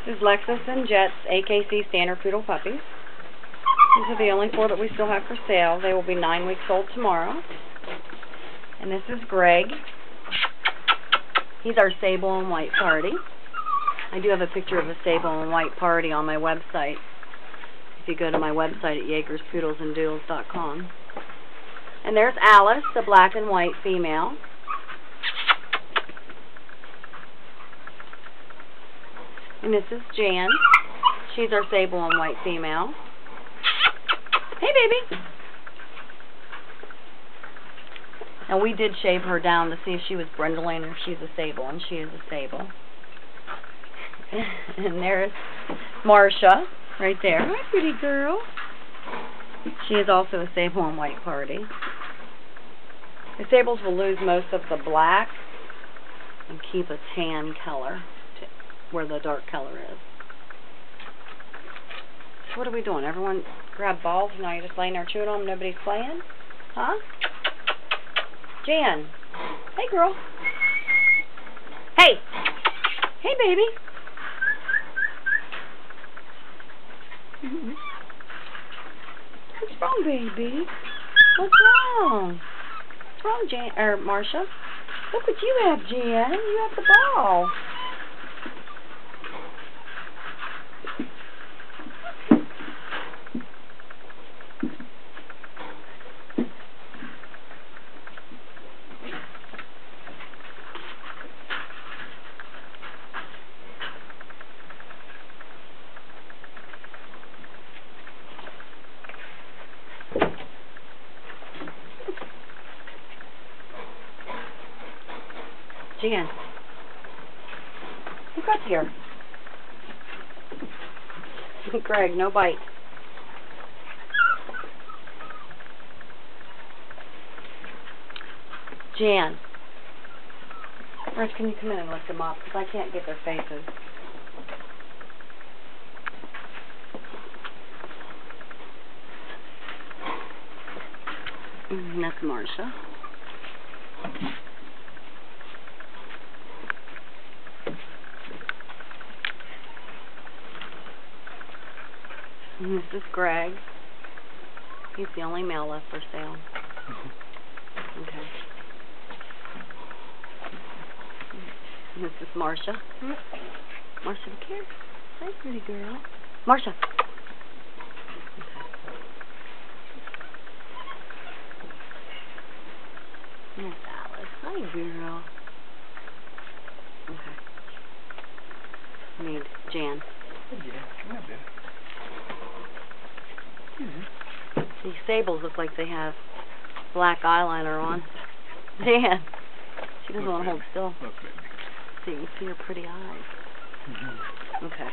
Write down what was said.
This is Lexus and Jet's AKC Standard Poodle puppies. These are the only 4 that we still have for sale. They will be 9 weeks old tomorrow. And this is Greg. He's our sable and white party. I do have a picture of a sable and white party on my website. If you go to my website at JagersPoodlesandDoodles.com. And there's Alice, the black and white female. And this is Jan. She's our sable and white female. Hey, baby. And we did shave her down to see if she was brindling or if she's a sable, and she is a sable. And there's Marsha, right there. Hi, pretty girl. She is also a sable and white party. The sables will lose most of the black and keep a tan color where the dark color is. So what are we doing? Everyone grab balls and now you're just laying there chewing on them, nobody's playing? Huh? Jan. Hey, girl. Hey. Hey, baby. What's wrong, baby? What's wrong? What's wrong, Jan or Marsha? Look what you have, Jan. You have the ball. Jan, who got here? Greg, no bite. Jan, Rich, can you come in and lift them up? Because I can't get their faces. And that's Marsha. And this is Greg. He's the only male left for sale. Okay. And this is Marsha. Marsha, look here. Hi, pretty girl. Marsha. Okay. And that's Alice. Hi, girl. Okay. I need Jan. These sables look like they have black eyeliner on. Jan, she doesn't want to hold still. So you can see her pretty eyes. Okay.